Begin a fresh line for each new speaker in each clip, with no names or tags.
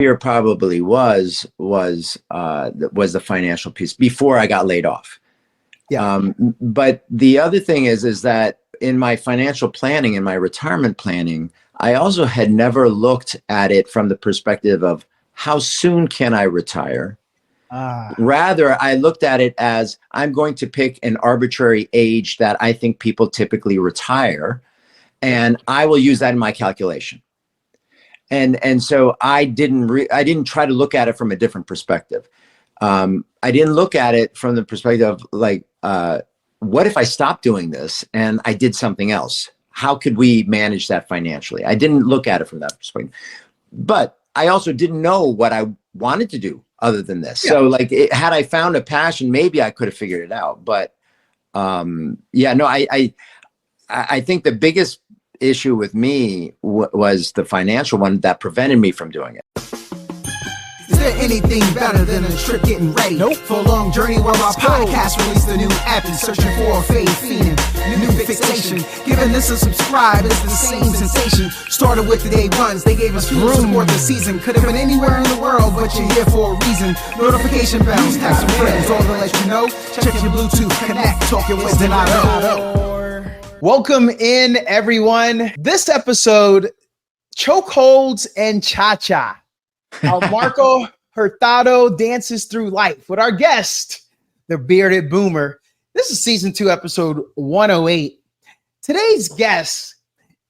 Here probably was the financial piece before I got laid off.
Yeah.
But the other thing is that in my financial planning, in my retirement planning, I also had never looked at it from the perspective of how soon can I retire? Rather, I looked at it as I'm going to pick an arbitrary age that I think people typically retire, and I will use that in my calculation. And so I didn't try to look at it from a different perspective. I didn't look at it from the perspective of like, what if I stopped doing this and I did something else? How could we manage that financially? I didn't look at it from that perspective, but I also didn't know what I wanted to do other than this. Yeah. So like, had I found a passion, maybe I could have figured it out. But yeah, no, I think the biggest issue with me was the financial one that prevented me from doing it.
Is there anything better than a trip getting ready? Nope. For a long journey where our podcast released a new app and searching for a fade feeling, new fixation. Giving this a subscribe is the same sensation. Started with the day ones, they gave us fuel to support the season. Could have been anywhere in the world, but you're here for a reason. Notification bells, text some friends, all to let you know. Check your Bluetooth, connect, talking with Hurtado.
Welcome in, everyone. This episode, Chokeholds and Cha-Cha. How Marco Hurtado dances through life with our guest, the bearded boomer. This is season 2, episode 108. Today's guest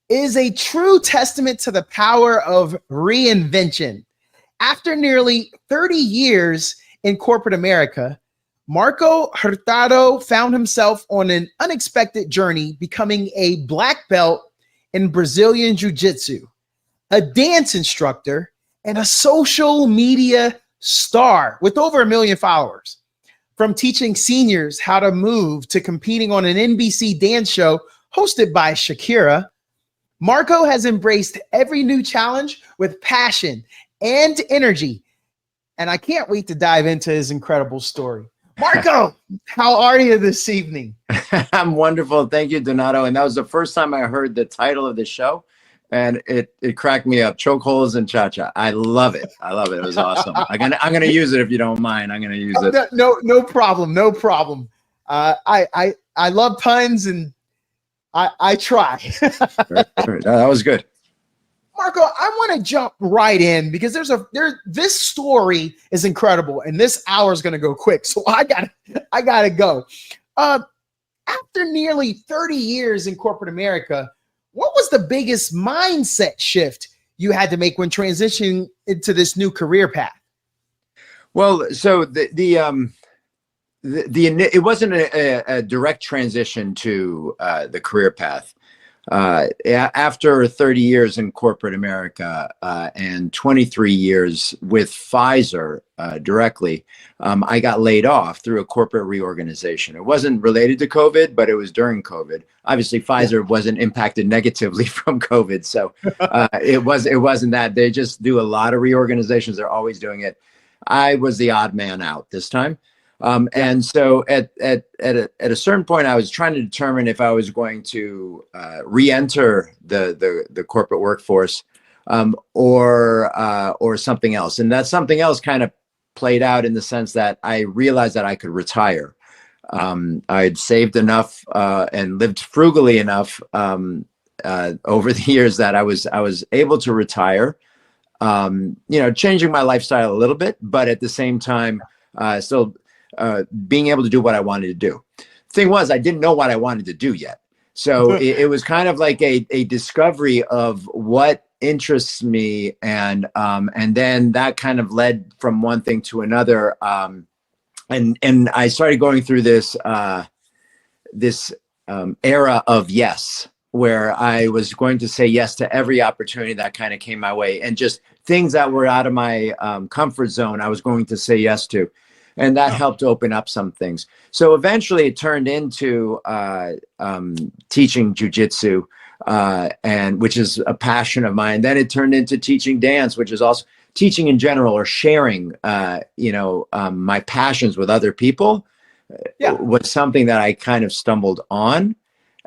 is a true testament to the power of reinvention. After nearly 30 years in corporate America, Marco Hurtado found himself on an unexpected journey, becoming a black belt in Brazilian Jiu-Jitsu, a dance instructor, and a social media star with over 1 million followers. From teaching seniors how to move to competing on an NBC dance show hosted by Shakira, Marco has embraced every new challenge with passion and energy. And I can't wait to dive into his incredible story. Marco, how are you this evening?
I'm wonderful. Thank you, Donato. And that was the first time I heard the title of the show. And it cracked me up. Chokeholds and Cha-Cha. I love it. I love it. It was awesome. I'm gonna use it if you don't mind. I'm gonna use it.
No problem. No problem. I love puns and I try.
That was good.
Marco, I want to jump right in because this story is incredible and this hour is going to go quick. So I gotta go. After nearly 30 years in corporate America, what was the biggest mindset shift you had to make when transitioning into this new career path?
Well, so it wasn't a direct transition to the career path. After 30 years in corporate America and 23 years with Pfizer directly, I got laid off through a corporate reorganization. It wasn't related to COVID, but it was during COVID. Obviously, Pfizer wasn't impacted negatively from COVID, so it wasn't that. They just do a lot of reorganizations. They're always doing it. I was the odd man out this time. And so at a certain point, I was trying to determine if I was going to re-enter the corporate workforce or something else. And that something else kind of played out in the sense that I realized that I could retire. I'd saved enough and lived frugally enough over the years that I was able to retire. Changing my lifestyle a little bit, but at the same time, still being able to do what I wanted to do. Thing was, I didn't know what I wanted to do yet. So it was kind of like a discovery of what interests me. And then that kind of led from one thing to another. And I started going through this era of yes, where I was going to say yes to every opportunity that kind of came my way, and just things that were out of my comfort zone, I was going to say yes to. And that helped open up some things. So eventually it turned into teaching jiu-jitsu, and which is a passion of mine. Then it turned into teaching dance, which is also teaching in general, or sharing, my passions with other people. Was something that I kind of stumbled on.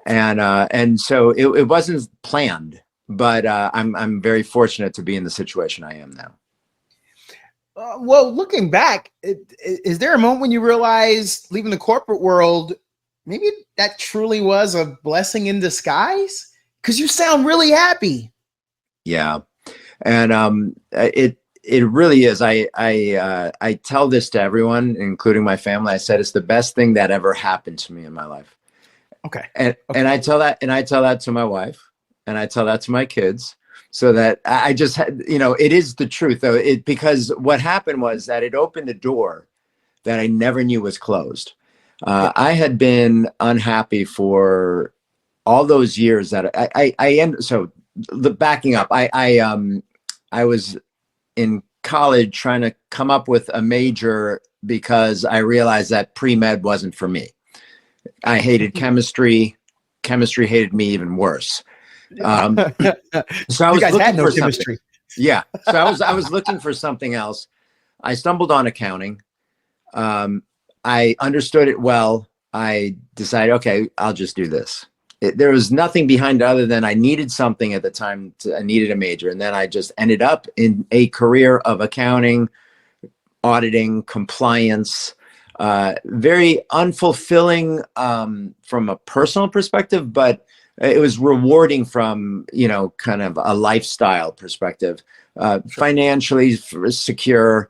And so it wasn't planned, but I'm very fortunate to be in the situation I am now.
Well, looking back, is there a moment when you realized leaving the corporate world, maybe that truly was a blessing in disguise? Because you sound really happy.
Yeah. And it really is. I tell this to everyone, including my family. I said it's the best thing that ever happened to me in my life.
Okay.
And I tell that to my wife, and I tell that to my kids, so that I just it is the truth though. Because what happened was that it opened a door that I never knew was closed. I had been unhappy for all those years that backing up, I was in college trying to come up with a major because I realized that pre-med wasn't for me. I hated chemistry. Chemistry hated me even worse. So I was looking for chemistry. Yeah. So I was looking for something else. I stumbled on accounting. I understood it well. I decided, okay, I'll just do this. There was nothing behind it other than I needed something at the time. I needed a major. And then I just ended up in a career of accounting, auditing, compliance, very unfulfilling from a personal perspective, but it was rewarding from, kind of a lifestyle perspective, financially secure,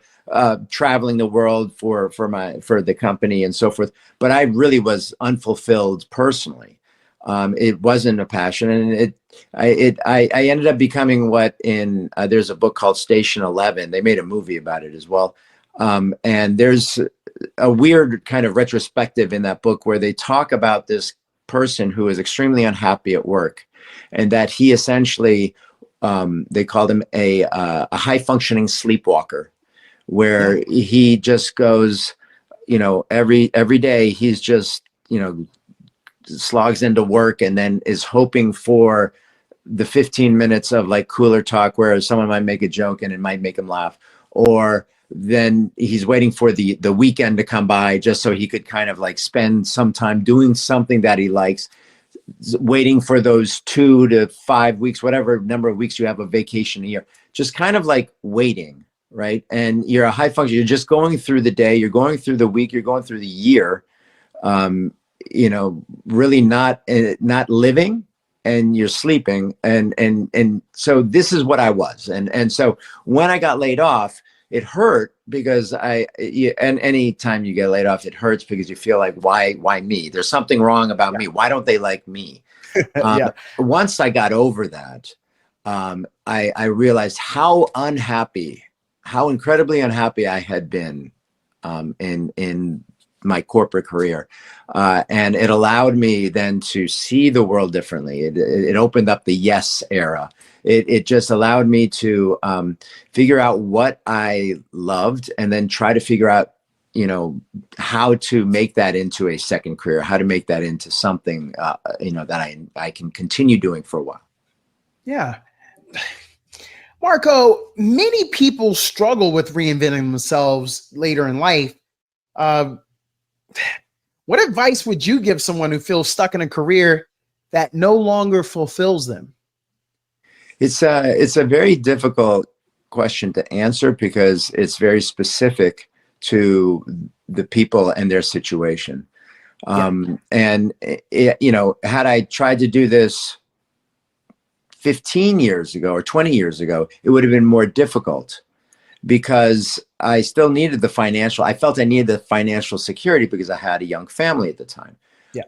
traveling the world for the company and so forth. But I really was unfulfilled personally. It wasn't a passion, and I ended up becoming what there's a book called Station 11. They made a movie about it as well. And there's a weird kind of retrospective in that book where they talk about this person who is extremely unhappy at work, and that he essentially, they called him a high functioning sleepwalker, where he just goes, every day he's just, slogs into work and then is hoping for the 15 minutes of like cooler talk where someone might make a joke and it might make him laugh, or then he's waiting for the weekend to come by just so he could kind of like spend some time doing something that he likes, waiting for those 2 to 5 weeks, whatever number of weeks you have a vacation a year, just kind of like waiting, right? And you're a high function, you're just going through the day, you're going through the week, you're going through the year, really not living, and you're sleeping. And so this is what I was. And so when I got laid off, it hurt because and any time you get laid off, it hurts because you feel like, why me? There's something wrong about me. Why don't they like me? Once I got over that, I realized how incredibly unhappy I had been in my corporate career. And it allowed me then to see the world differently. It opened up the yes era. It just allowed me to figure out what I loved, and then try to figure out, how to make that into a second career, how to make that into something, that I can continue doing for a while. Yeah.
Marco, many people struggle with reinventing themselves later in life. What advice would you give someone who feels stuck in a career that no longer fulfills them?
It's a very difficult question to answer because it's very specific to the people and their situation. And had I tried to do this 15 years ago or 20 years ago, it would have been more difficult, because I still needed I felt I needed the financial security because I had a young family at the time.
Yeah.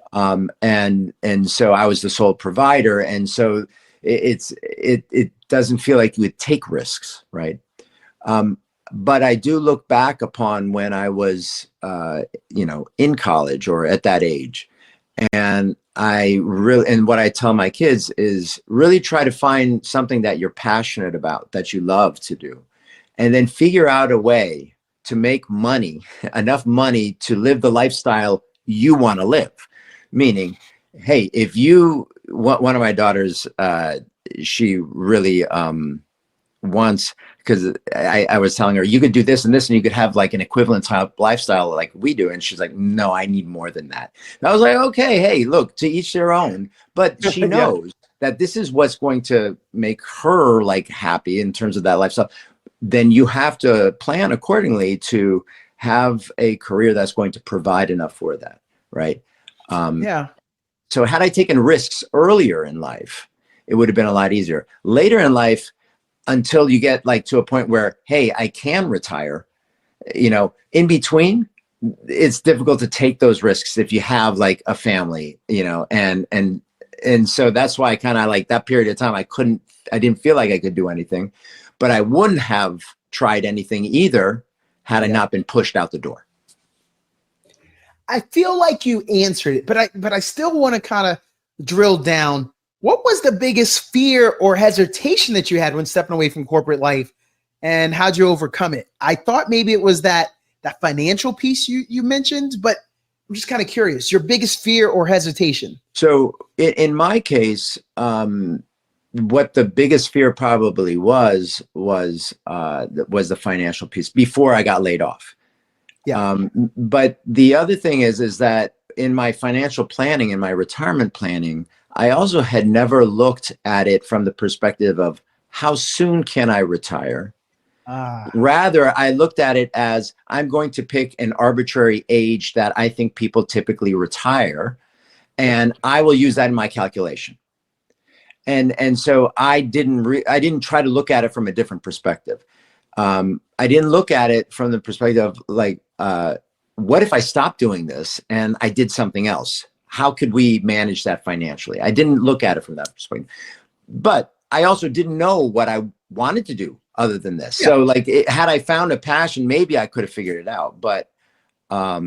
And so I was the sole provider. And so it doesn't feel like you would take risks. Right. But I do look back upon when I was, in college or at that age. And and what I tell my kids is really try to find something that you're passionate about, that you love to do, and then figure out a way to make money, enough money to live the lifestyle you want to live. Meaning, hey, if one of my daughters, she really wants, because I was telling her, you could do this and this, and you could have like an equivalent type lifestyle like we do. And she's like, no, I need more than that. And I was like, okay, hey, look, to each their own. But she knows that this is what's going to make her like happy in terms of that lifestyle. then you have to plan accordingly to have a career that's going to provide enough for that, right?
Yeah.
So had I taken risks earlier in life, it would have been a lot easier. Later in life, until you get like to a point where, hey, I can retire, in between, it's difficult to take those risks if you have like a family, and so that's why I kind of like that period of time, I didn't feel like I could do anything, but I wouldn't have tried anything either had I not been pushed out the door.
I feel like you answered it, but I still want to kind of drill down. What was the biggest fear or hesitation that you had when stepping away from corporate life, and how'd you overcome it? I thought maybe it was that financial piece you mentioned, but I'm just kind of curious, your biggest fear or hesitation.
So in my case, what the biggest fear probably was the financial piece before I got laid off.
Yeah.
But the other thing is that in my financial planning, in my retirement planning, I also had never looked at it from the perspective of how soon can I retire? Rather, I looked at it as I'm going to pick an arbitrary age that I think people typically retire, and I will use that in my calculation. And so I didn't try to look at it from a different perspective. I didn't look at it from the perspective of like, what if I stopped doing this and I did something else? How could we manage that financially? I didn't look at it from that perspective, but I also didn't know what I wanted to do other than this. Yeah. So like, had I found a passion, maybe I could have figured it out. But I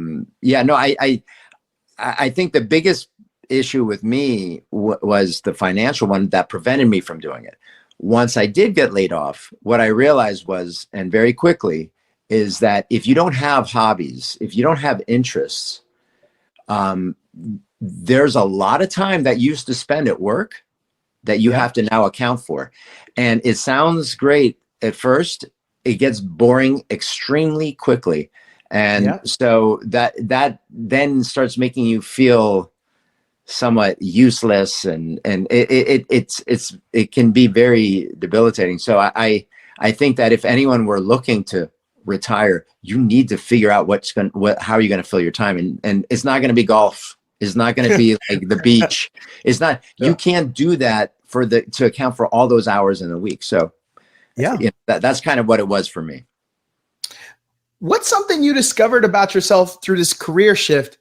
think the biggest issue with me was the financial one that prevented me from doing it. Once I did get laid off, what I realized was, and very quickly, is that if you don't have hobbies, if you don't have interests, there's a lot of time that you used to spend at work that you have to now account for. And it sounds great at first. It gets boring extremely quickly. And so that then starts making you feel somewhat useless, and it can be very debilitating. So I think that if anyone were looking to retire, you need to figure out how are you going to fill your time, and it's not going to be golf. It's not going to be like the beach. It's not. You can't do that to account for all those hours in a week. So that's kind of what it was for me.
What's something you discovered about yourself through this career shift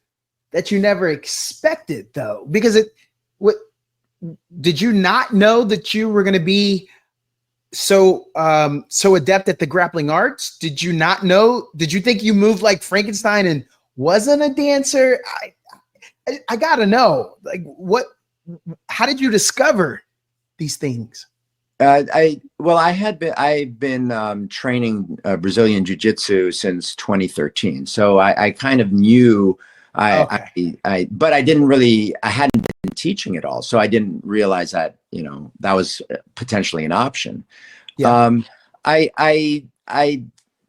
that you never expected, though? Because did you not know that you were going to be so adept at the grappling arts? Did you not know? Did you think you moved like Frankenstein and wasn't a dancer? I gotta know, like, how did you discover these things?
I've been training Brazilian Jiu-Jitsu since 2013. So I kind of knew, but I hadn't been teaching it all. So I didn't realize that, that was potentially an option. Yeah. I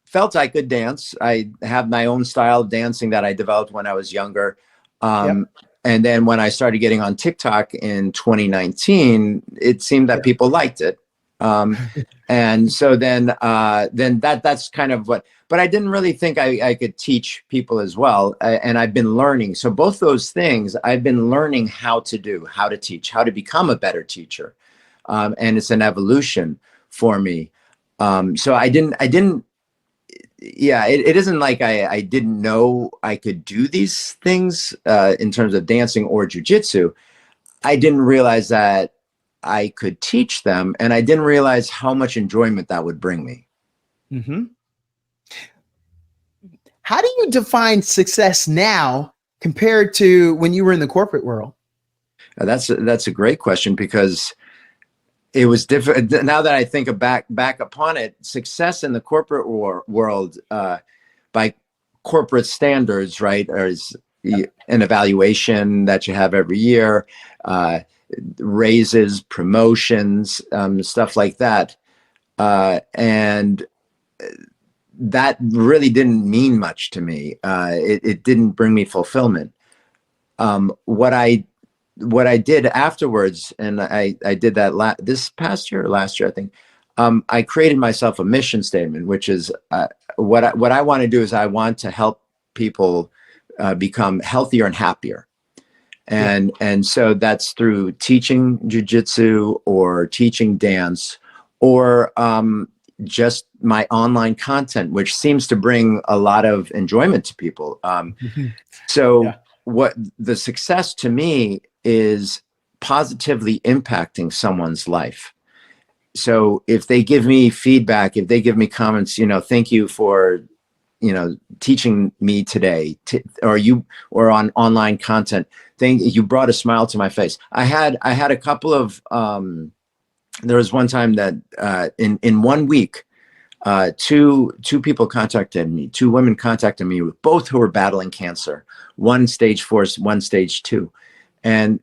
felt I could dance. I have my own style of dancing that I developed when I was younger. And then when I started getting on TikTok in 2019, it seemed that people liked it. And so then that's kind of what, but I didn't really think I could teach people as well. And I've been learning. So both those things, I've been learning how to teach, how to become a better teacher. And it's an evolution for me. So it isn't like I didn't know I could do these things in terms of dancing or jiu-jitsu. I didn't realize that I could teach them, and I didn't realize how much enjoyment that would bring me.
Mm-hmm. How do you define success now compared to when you were in the corporate world?
That's a great question, because it was different. Now that I think back upon it, success in the corporate world, by corporate standards, right, is an evaluation that you have every year, raises, promotions, stuff like that. And that really didn't mean much to me. It didn't bring me fulfillment. What I did afterwards, and I did that last year, I think, I created myself a mission statement, which is what I want to do is I want to help people become healthier and happier. And so that's through teaching jiu-jitsu or teaching dance or just my online content, which seems to bring a lot of enjoyment to people. So what the success to me is positively impacting someone's life. So if they give me feedback, if they give me comments, thank you for, teaching me today, or on online content, you brought a smile to my face. I had a couple of, there was one time that in 1 week, two people contacted me, two women contacted me, both who were battling cancer, one stage 4, one stage 2. And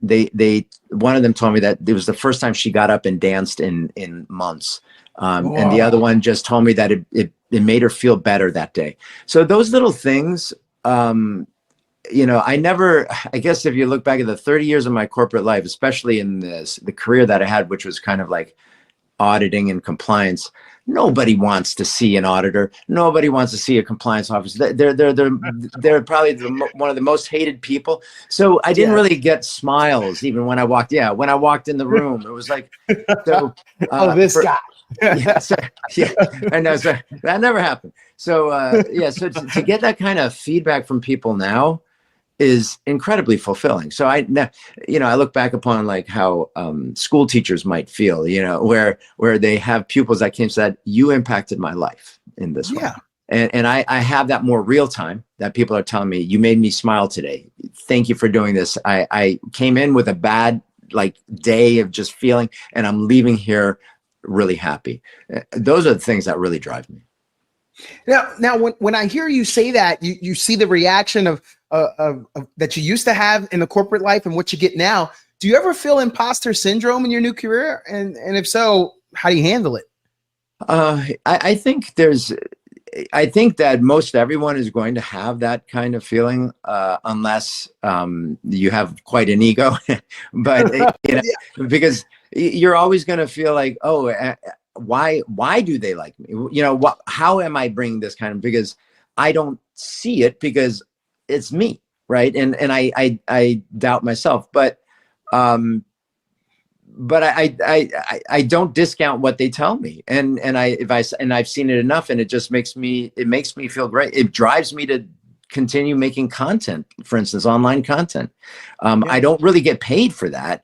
one of them told me that it was the first time she got up and danced in months. And the other one just told me that it made her feel better that day. So those little things, I guess if you look back at the 30 years of my corporate life, especially in the career that I had, which was kind of like auditing and compliance, nobody wants to see an auditor. Nobody wants to see a compliance officer. They're probably one of the most hated people. So I didn't really get smiles even when I walked. Yeah, when I walked in the room, it was like, so.
This guy.
I know. So that never happened. So so to get that kind of feedback from people now is incredibly fulfilling. So I look back upon like how school teachers might feel, where they have pupils that came and said, you impacted my life in this way. And I have that more real time that people are telling me, you made me smile today. Thank you for doing this. I came in with a bad day of just feeling, and I'm leaving here really happy. Those are the things that really drive me.
Now, when I hear you say that, you see the reaction of that you used to have in the corporate life and what you get now. Do you ever feel imposter syndrome in your new career? And if so, how do you handle it?
I think that most everyone is going to have that kind of feeling, unless you have quite an ego. But because you're always going to feel like, why do they like me? How am I bringing this kind of, because I don't see it because it's me. Right. And I doubt myself, but I don't discount what they tell me. And I've seen it enough, and it just makes me feel great. It drives me to continue making content, for instance, online content. I don't really get paid for that.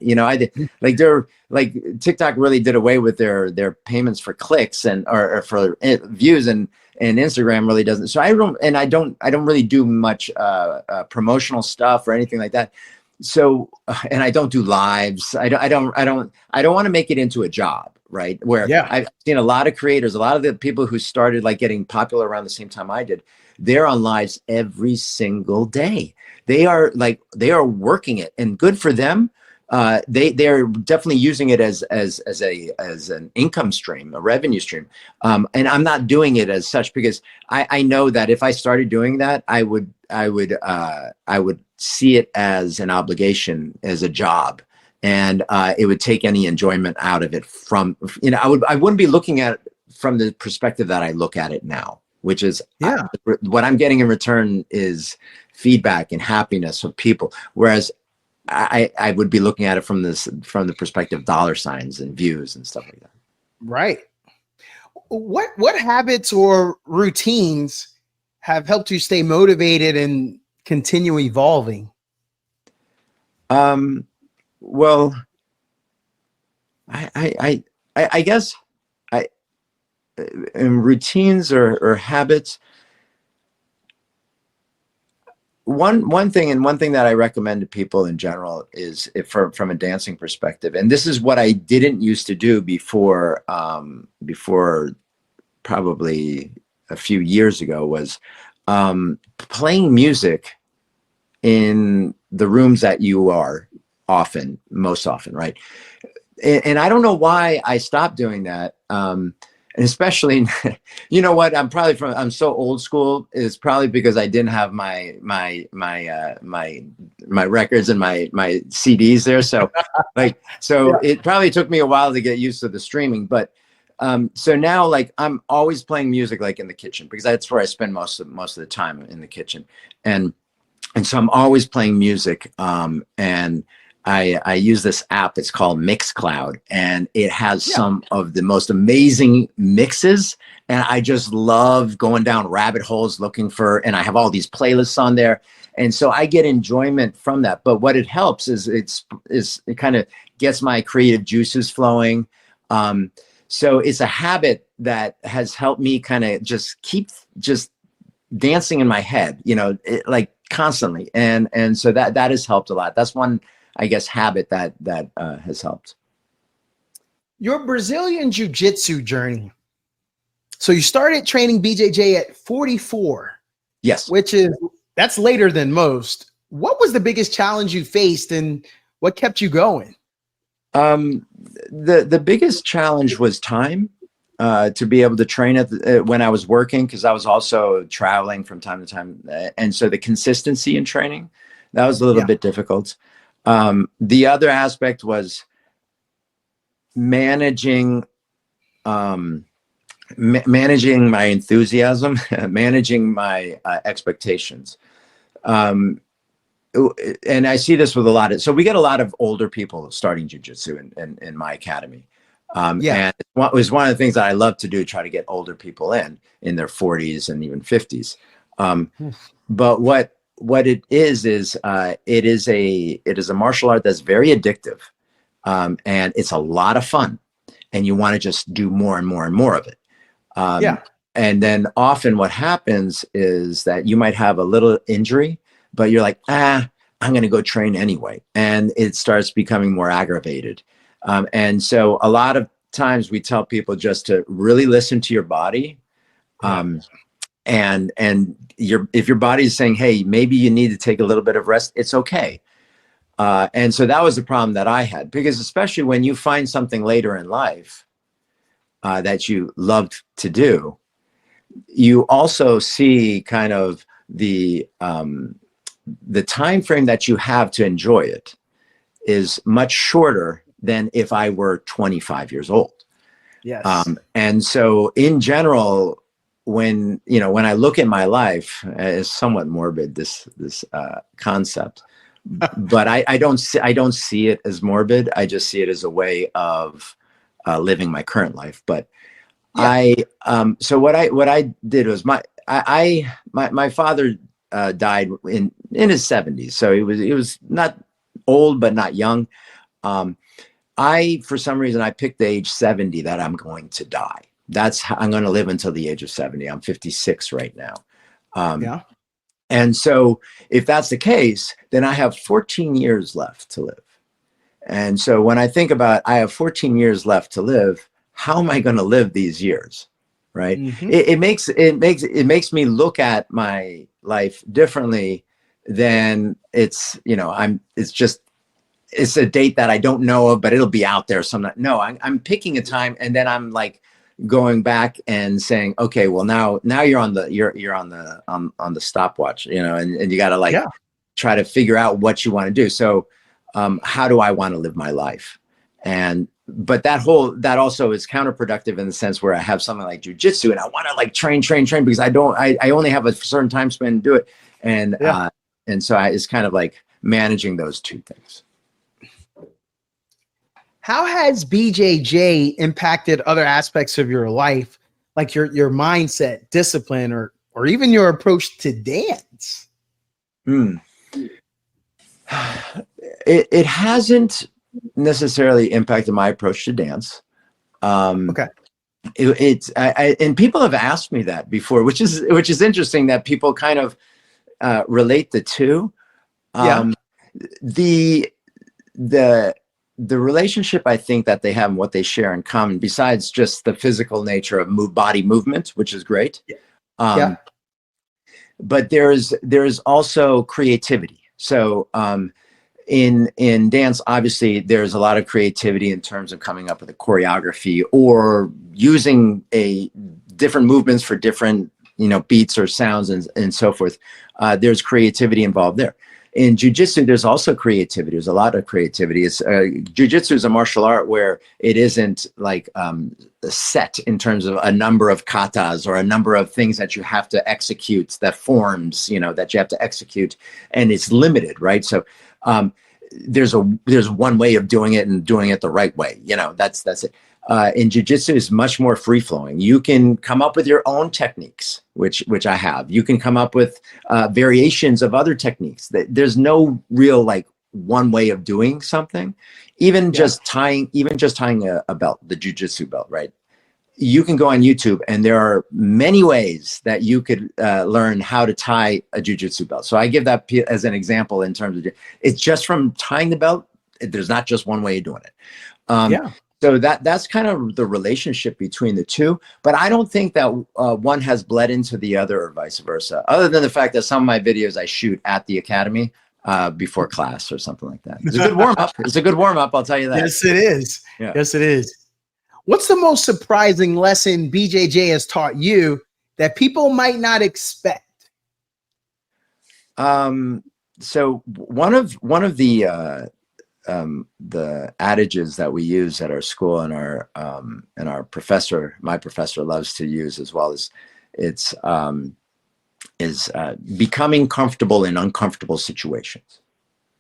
TikTok really did away with their payments for clicks or for views, and Instagram really doesn't. So I don't really do much promotional stuff or anything like that. So, and I don't do lives. I don't want to make it into a job, right? Where I've seen a lot of creators, a lot of the people who started getting popular around the same time I did, they're on lives every single day. They are working it, and good for them. They're definitely using it as an income stream, a revenue stream. And I'm not doing it as such, because I know that if I started doing that, I would see it as an obligation, as a job, and it would take any enjoyment out of it from, I wouldn't be looking at it from the perspective that I look at it now, which is what I'm getting in return is feedback and happiness of people. Whereas I would be looking at it from the perspective of dollar signs and views and stuff like that.
Right. What habits or routines have helped you stay motivated and continue evolving?
Well, I guess in routines or habits, one thing that I recommend to people in general is, from a dancing perspective, and this is what I didn't used to do before probably a few years ago, was playing music in the rooms that you are most often, right? And I don't know why I stopped doing that. And especially, you know what? I'm so old school. It's probably because I didn't have my records and my CDs there. So it probably took me a while to get used to the streaming. But So now, like, I'm always playing music, like in the kitchen, because that's where I spend most of the time, in the kitchen. And so I'm always playing music. And I use this app. It's called Mixcloud, and it has some of the most amazing mixes. And I just love going down rabbit holes looking for, and I have all these playlists on there. And so I get enjoyment from that. But what it helps is it kind of gets my creative juices flowing. So it's a habit that has helped me kind of just keep just dancing in my head, like constantly. And so that has helped a lot. That's one, I guess, habit that has helped.
Your Brazilian Jiu-Jitsu journey. So you started training BJJ at 44.
Yes.
That's later than most. What was the biggest challenge you faced and what kept you going?
The biggest challenge was time, to be able to train when I was working, because I was also traveling from time to time. And so the consistency in training, that was a little bit difficult. The other aspect was managing my enthusiasm, managing my expectations. And I see this with so we get a lot of older people starting jiu-jitsu in my academy. And it was one of the things that I love to do, try to get older people in their 40s and even 50s. But what it is it is a martial art that's very addictive. And it's a lot of fun, and you want to just do more and more and more of it. And then often what happens is that you might have a little injury, but you're like, I'm going to go train anyway. And it starts becoming more aggravated. And so a lot of times we tell people just to really listen to your body. And if your body is saying, hey, maybe you need to take a little bit of rest, it's okay. And so that was the problem that I had, because especially when you find something later in life that you loved to do, you also see kind of the time frame that you have to enjoy it is much shorter than if I were 25 years old.
Yes.
And so in general, when I look at my life, it's somewhat morbid, this concept, but I don't see it as morbid. I just see it as a way of living my current life. But so what I did was my father died in his 70s. So he was not old, but not young. For some reason, I picked the age 70 that I'm going to die. That's how I'm going to live until the age of 70. I'm 56 right now. And so if that's the case, then I have 14 years left to live. And so when I think about, I have 14 years left to live, how am I going to live these years? Right. It makes me look at my life differently than it's a date that I don't know of, but it'll be out there sometime. No, I'm picking a time, and then I'm like going back and saying, okay, well now you're on the stopwatch, and you got to try to figure out what you want to do. So how do I want to live my life? But that also is counterproductive in the sense where I have something like jiu-jitsu and I want to like train because I only have a certain time span to do it. And so it's kind of like managing those two things.
How has BJJ impacted other aspects of your life, like your mindset, discipline, or even your approach to dance?
It hasn't necessarily impacted my approach to dance.
Okay.
And people have asked me that before, which is interesting that people kind of relate the two. The relationship I think that they have and what they share in common, besides just the physical nature of body movement, which is great. But there is also creativity. So in dance, obviously, there's a lot of creativity in terms of coming up with a choreography or using different movements for different beats or sounds and so forth. There's creativity involved there. In jiu-jitsu, there's also creativity. There's a lot of creativity. It's jiu-jitsu is a martial art where it isn't like set in terms of a number of katas or a number of things that you have to execute, that forms, that you have to execute, and it's limited, right? So there's one way of doing it and doing it the right way. That's it. In jiu-jitsu is much more free-flowing. You can come up with your own techniques, which I have. You can come up with variations of other techniques. There's no real like one way of doing something. Even just tying a belt, the jiu-jitsu belt, right? You can go on YouTube and there are many ways that you could learn how to tie a jiu-jitsu belt. So I give that as an example in terms of, it's just from tying the belt. There's not just one way of doing it. So that's kind of the relationship between the two. But I don't think that one has bled into the other or vice versa, other than the fact that some of my videos I shoot at the academy before class or something like that. It's a good warm-up. It's a good warm-up, I'll tell you that.
Yes, it is.
Yeah.
Yes, it is. What's the most surprising lesson BJJ has taught you that people might not expect?
So one of the adages that we use at our school and my professor loves to use as well is becoming comfortable in uncomfortable situations,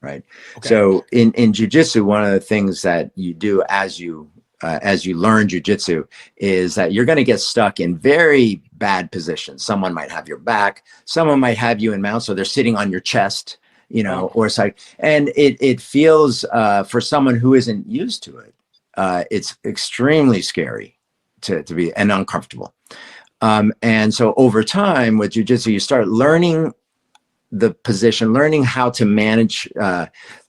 right? Okay. So in jiu-jitsu, one of the things that you do as you learn jiu-jitsu is that you're going to get stuck in very bad positions. Someone might have your back, someone might have you in mount, so they're sitting on your chest, or side, and it feels for someone who isn't used to it, it's extremely scary to be and uncomfortable. And so over time with jiu-jitsu, you start learning the position, learning how to manage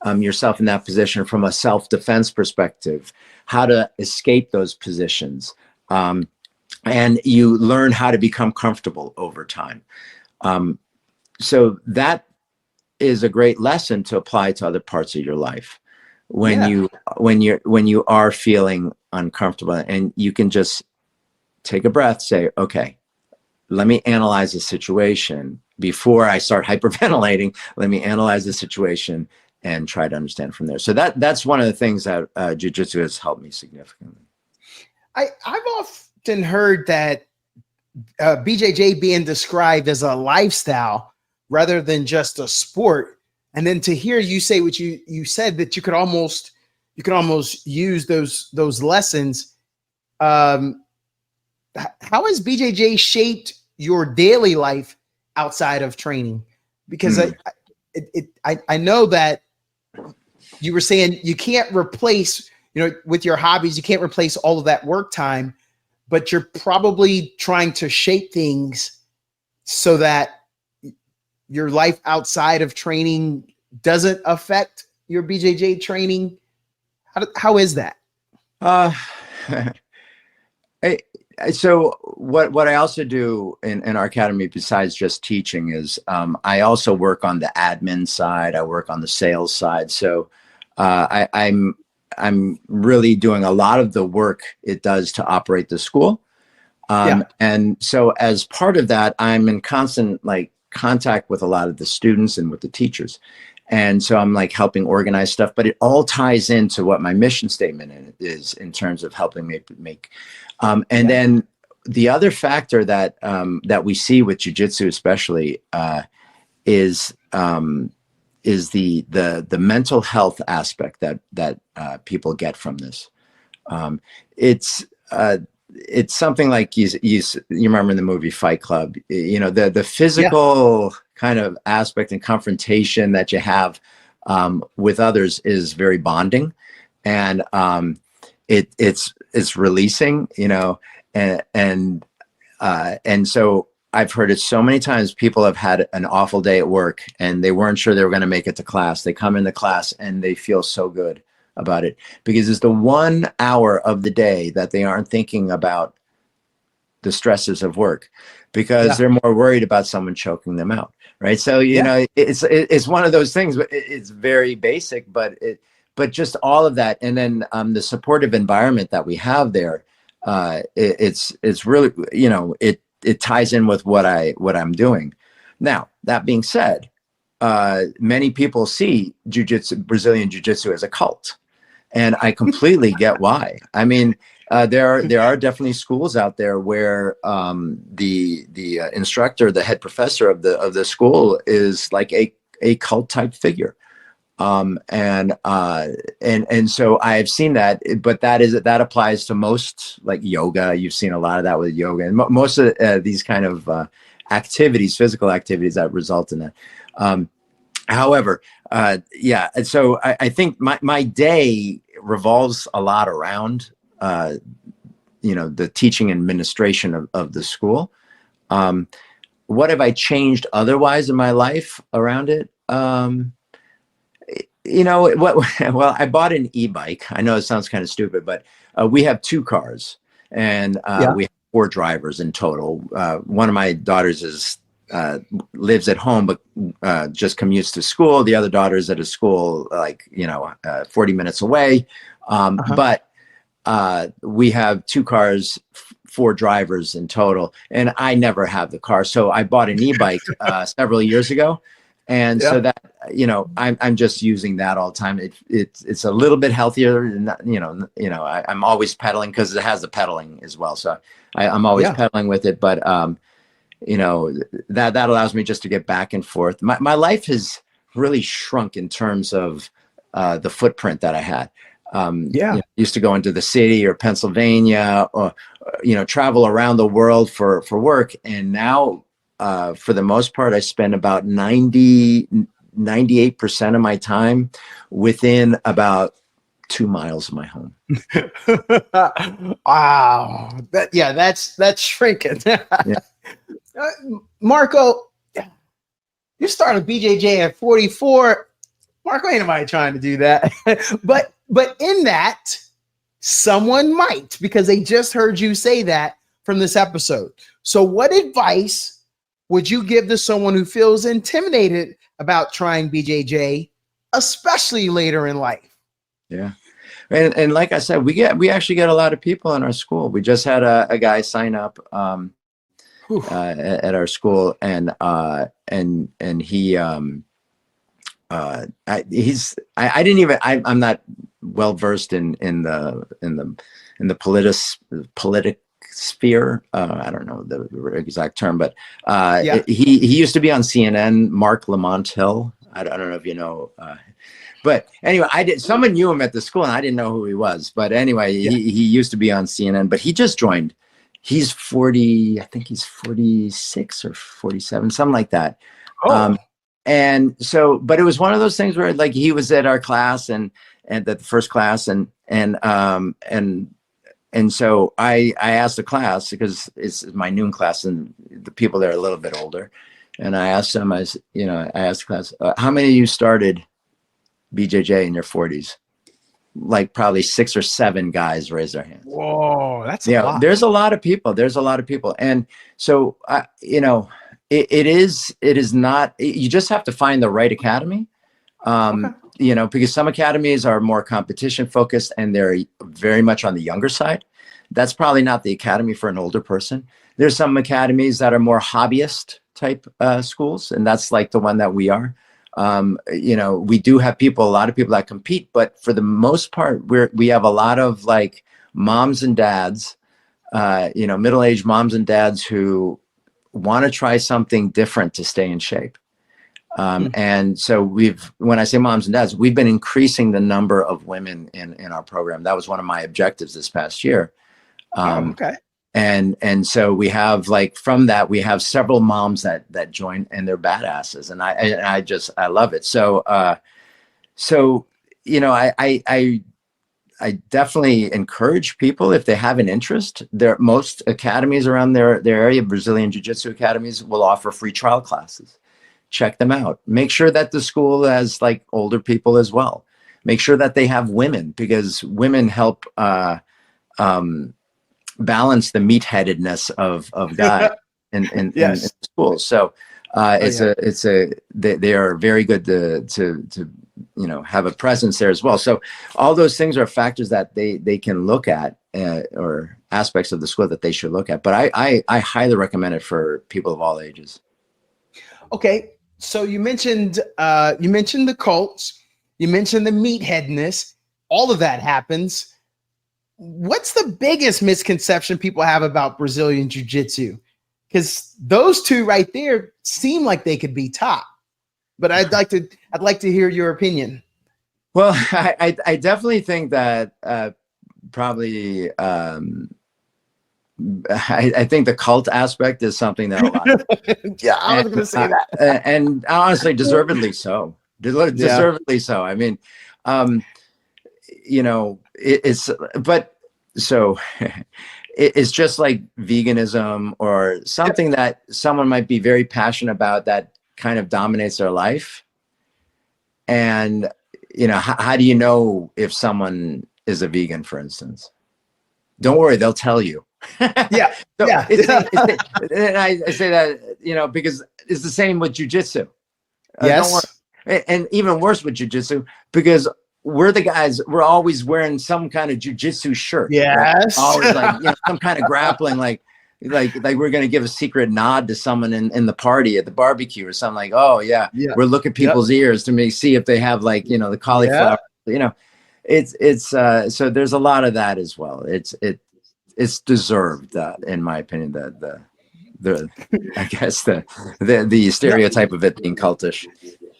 yourself in that position from a self-defense perspective, how to escape those positions. And you learn how to become comfortable over time. So that is a great lesson to apply to other parts of your life. When you are feeling uncomfortable, and you can just take a breath, say, okay, let me analyze the situation before I start hyperventilating. Let me analyze the situation and try to understand from there. So that's one of the things that jiu-jitsu has helped me significantly.
I've often heard that BJJ being described as a lifestyle rather than just a sport. And then to hear you say what you said, that you could almost use those lessons. How has BJJ shaped your daily life outside of training? Because I know that you were saying you can't replace, with your hobbies, you can't replace all of that work time, but you're probably trying to shape things so that your life outside of training doesn't affect your BJJ training. How is that?
So what I also do in our academy, besides just teaching, is I also work on the admin side. I work on the sales side. So I'm really doing a lot of the work it does to operate the school. And so as part of that, I'm in constant contact with a lot of the students and with the teachers. And so I'm helping organize stuff, but it all ties into what my mission statement is in terms of helping make. Then the other factor that we see with jiu-jitsu especially is the mental health aspect that people get from this. It's something like you remember in the movie Fight Club, the physical kind of aspect and confrontation that you have with others is very bonding, and it's releasing, and so I've heard it so many times. People have had an awful day at work and they weren't sure they were going to make it to class. They come into class and they feel so good about it because it's the 1 hour of the day that they aren't thinking about the stresses of work because they're more worried about someone choking them out. Right. So, it's one of those things, but it's very basic, but just all of that. And then the supportive environment that we have there, it's really, it ties in with what I'm doing. Now, that being said, many people see jiu-jitsu, Brazilian jiu-jitsu, as a cult. And I completely get why. I mean, there are definitely schools out there where the instructor, the head professor of the school, is like a cult type figure. And so I've seen that, but that applies to most, like yoga. You've seen a lot of that with yoga, and most of these kind of activities, physical activities, that result in that. However, yeah. And so I think my day revolves a lot around, the teaching and administration of the school. What have I changed otherwise in my life around it? Well, I bought an e-bike. I know it sounds kind of stupid, but we have 2 cars, and we have 4 drivers in total. One of my daughters lives at home, but just commutes to school. The other daughter is at a school 40 minutes away. But we have 2 cars, 4 drivers in total, and I never have the car. So I bought an e-bike several years ago. And so that, I'm just using that all the time. It's a little bit healthier, and I'm always pedaling because it has the pedaling as well. So I'm always pedaling with it, but that allows me just to get back and forth. My life has really shrunk in terms of the footprint that I had. Used to go into the city or Pennsylvania, or travel around the world for work, and now for the most part, I spend about 98% of my time within about 2 miles of my home.
Wow. That's shrinking. Marco, you started BJJ at 44. Marco, ain't nobody trying to do that. but in that, someone might, because they just heard you say that from this episode. So what advice would you give to someone who feels intimidated about trying BJJ, especially later in life?
Yeah. And like I said, we actually get a lot of people in our school. We just had a guy sign up at our school, and he I'm not well versed in the politic sphere. I don't know the exact term, but he used to be on CNN. Mark Lamont Hill. I don't know if you know. But anyway, someone knew him at the school, and I didn't know who he was. But anyway, he used to be on CNN, but he just joined. He's 40, I think he's 46 or 47, something like that. And so, but it was one of those things where, like, he was at our class and the first class, and so I asked the class, because it's my noon class and the people there are a little bit older, and I asked them, I asked the class, how many of you started BJJ in your 40s? Like probably 6 or 7 guys raised their hands.
Whoa, that's a lot.
There's a lot of people. And so, it is not, you just have to find the right academy. Because some academies are more competition focused and they're very much on the younger side. That's probably not the academy for an older person. There's some academies that are more hobbyist type schools, and that's like the one that we are. We do have a lot of people that compete, but for the most part, we have a lot of like moms and dads, middle-aged moms and dads who want to try something different to stay in shape. And so when I say moms and dads, we've been increasing the number of women in our program. That was one of my objectives this past year. And so we have, like, from that, we have several moms that join, and they're badasses. And I love it. So, I definitely encourage people, if they have an interest, most academies around their area, Brazilian Jiu-Jitsu academies, will offer free trial classes. Check them out. Make sure that the school has like older people as well. Make sure that they have women, because women help balance the meatheadedness of guys in schools. So they are very good to have a presence there as well. So all those things are factors that they can look at, or aspects of the school that they should look at. But I highly recommend it for people of all ages.
Okay. So you mentioned the cults, you mentioned the meatheadness, all of that happens. What's the biggest misconception people have about Brazilian Jiu-Jitsu? Because those two right there seem like they could be top, but I'd like to hear your opinion.
Well, I definitely think that probably I think the cult aspect is something that a lot of,
Yeah, I was going to say that.
and honestly, deservedly so. Deservedly so. I mean, you know, it's but so it's just like veganism or something that someone might be very passionate about that kind of dominates their life. And you know, how do you know if someone is a vegan, for instance? Don't worry, they'll tell you.
Yeah.
So
Yeah.
and I say that, you know, because it's the same with jujitsu.
Yes.
Don't worry. And even worse with jujitsu, because we're the guys, we're always wearing some kind of jujitsu shirt.
Yes.
Right? Always like, you know, some kind of grappling, like we're going to give a secret nod to someone in the party at the barbecue or something, like, oh yeah, we're looking people's ears to see if they have, like, you know, the cauliflower, you know, it's so there's a lot of that as well. It's deserved, in my opinion, the I guess the stereotype of it being cultish.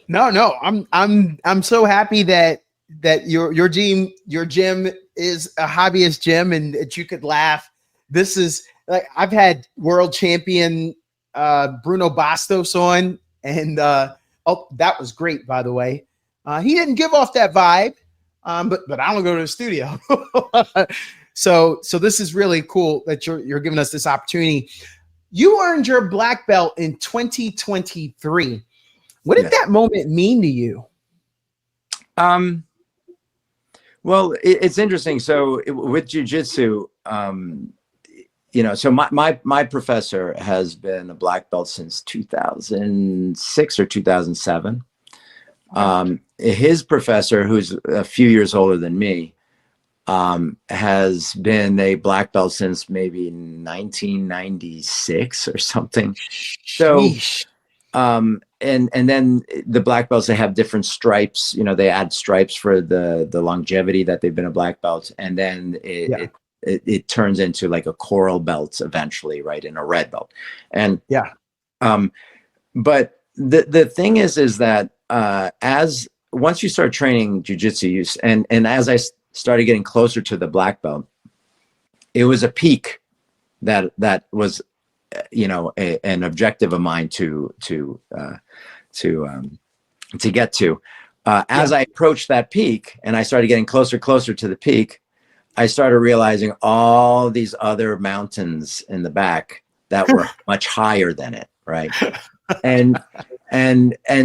No, I'm so happy that your gym is a hobbyist gym and that you could laugh. This is like, I've had world champion Bruno Bastos on, and oh, that was great, by the way. He didn't give off that vibe, but I don't go to the studio. So this is really cool that you're giving us this opportunity. You earned your black belt in 2023. What did that moment mean to you?
Well, it's interesting. So with jiu-jitsu, you know, so my professor has been a black belt since 2006 or 2007. His professor, who's a few years older than me, has been a black belt since maybe 1996 or something. So, and then the black belts, they have different stripes. You know, they add stripes for the longevity that they've been a black belt, and then it turns into like a coral belt eventually, right, in a red belt. And but the thing is that as once you start training jiu-jitsu, and as I started getting closer to the black belt, it was a peak that was, you know, an objective of mine to get to. As I approached that peak and I started getting closer to the peak, I started realizing all these other mountains in the back that were much higher than it, right? And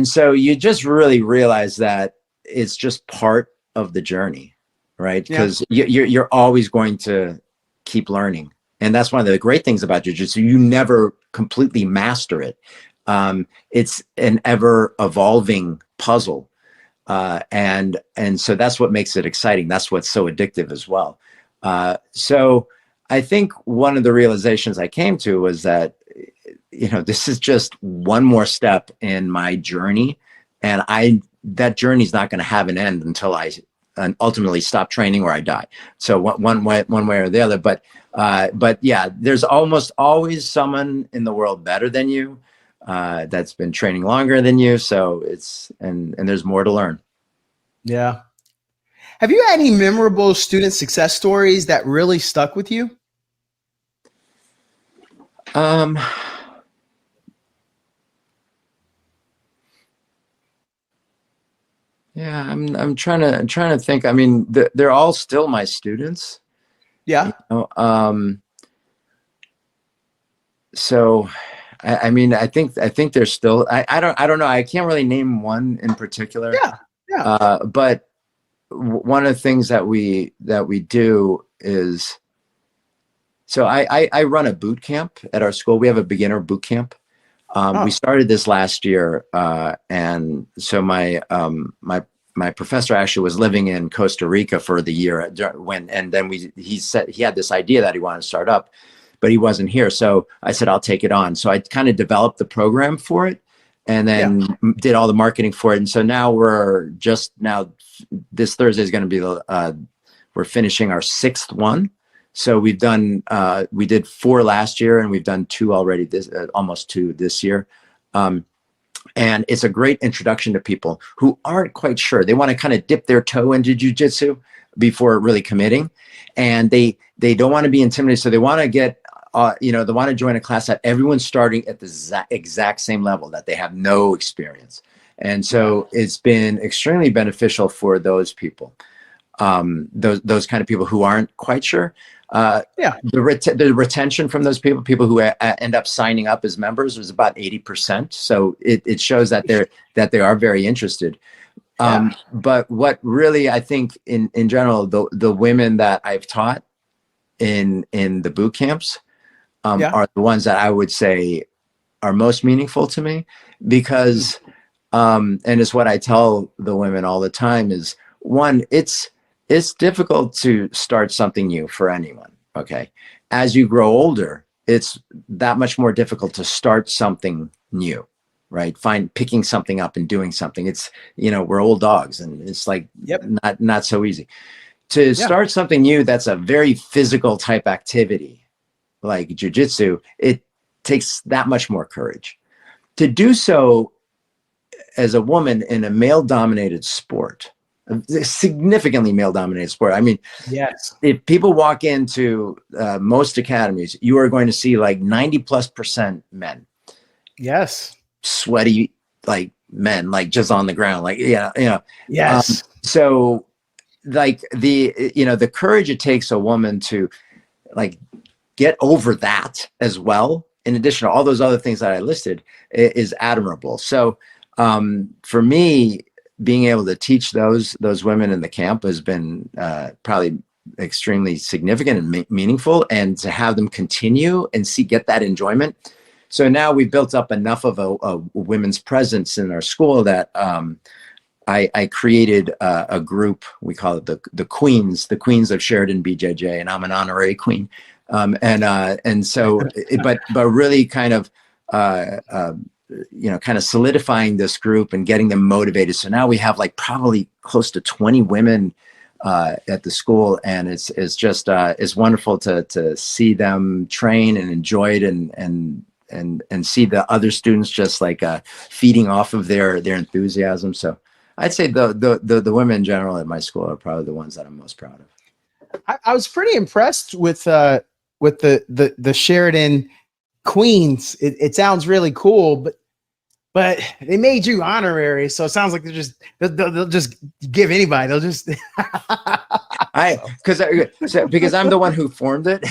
so you just really realize that it's just part of the journey, right? Because you're always going to keep learning. And that's one of the great things about jiu-jitsu. You never completely master it. It's an ever evolving puzzle. And so that's what makes it exciting. That's what's so addictive as well. So I think one of the realizations I came to was that, you know, this is just one more step in my journey. And that journey is not going to have an end until I ultimately stop training or I die. So one way or the other. But yeah, there's almost always someone in the world better than you, that's been training longer than you. So and there's more to learn.
Yeah. Have you had any memorable student success stories that really stuck with you?
Yeah, I'm trying to think. I mean, they're all still my students.
Yeah.
You know? So, I mean, I think they're still. I don't know. I can't really name one in particular.
Yeah.
But one of the things that we do is, so I run a boot camp at our school. We have a beginner boot camp. We started this last year, and so my professor actually was living in Costa Rica for the year and then he said he had this idea that he wanted to start up, but he wasn't here. So I said, I'll take it on. So I kind of developed the program for it. and then did all the marketing for it. And so now this Thursday is going to be we're finishing our 6th one. So we did 4 last year, and we've done 2 already almost 2 this year. And it's a great introduction to people who aren't quite sure. They want to kind of dip their toe into jiu-jitsu before really committing. And they don't want to be intimidated. So they want to get, they want to join a class that everyone's starting at the exact same level, that they have no experience. And so it's been extremely beneficial for those people, those kind of people who aren't quite sure. The retention from those people who end up signing up as members was about 80%. So it shows that they are very interested. But what really, I think in general, the women that I've taught in the boot camps are the ones that I would say are most meaningful to me, because and it's what I tell the women all the time is, one, it's difficult to start something new for anyone. Okay. As you grow older, it's that much more difficult to start something new, right? Picking something up and doing something. It's, we're old dogs, and it's like not so easy to start something new. That's a very physical type activity like jiu-jitsu. It takes that much more courage to do so as a woman in a male dominated sport. A significantly male-dominated sport. I mean, if people walk into most academies, you are going to see like 90+% men.
Yes.
Sweaty, like men, like just on the ground, like
Yes.
So, like the courage it takes a woman to like get over that as well, in addition to all those other things that I listed, is admirable. So, for me, being able to teach those women in the camp has been probably extremely significant and meaningful, and to have them continue and get that enjoyment. So now we've built up enough of a women's presence in our school that I created a group. We call it the Queens of Sheridan BJJ, and I'm an honorary queen. And so, but really kind of solidifying this group and getting them motivated. So now we have like probably close to 20 women at the school, and it's just it's wonderful to see them train and enjoy it, and see the other students just like feeding off of their enthusiasm. So I'd say the women in general at my school are probably the ones that I'm most proud of.
I was pretty impressed with the Sheridan Queens. It sounds really cool, but they made you honorary, so it sounds like they'll just give anybody. They'll just
because I'm the one who formed it.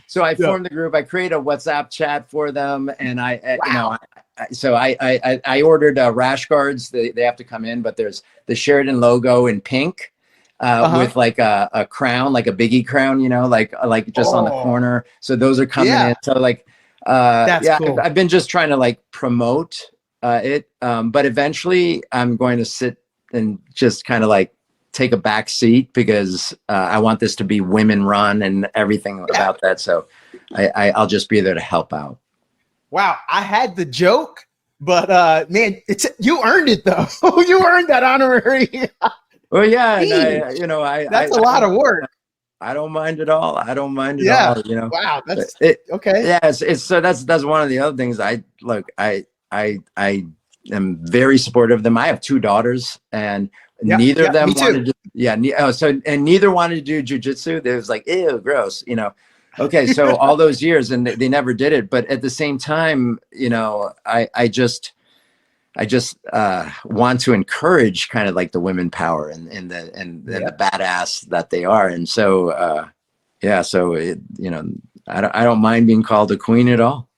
So I formed the group. I created a WhatsApp chat for them, and I ordered rash guards. They have to come in, but there's the Sheridan logo in pink. With like a crown, like a biggie crown, like just on the corner. So those are coming in. So like,
that's cool.
I've been just trying to like promote it. But eventually I'm going to sit and just kind of like take a back seat, because I want this to be women run and everything about that. So I'll just be there to help out.
Wow. I had the joke, but man, you earned it though. You earned that honorary.
Well, yeah, and
that's a lot of work.
I don't mind at all. I don't mind at all.
Wow, that's okay.
Yeah, it's so that's one of the other things. I am very supportive of them. I have 2 daughters, and neither of them wanted to. Neither wanted to do jiu-jitsu. They was like, ew, gross. Okay, so all those years, and they never did it. But at the same time, I just want to encourage kind of like the women power and the badass that they are. And so, I don't mind being called a queen at all.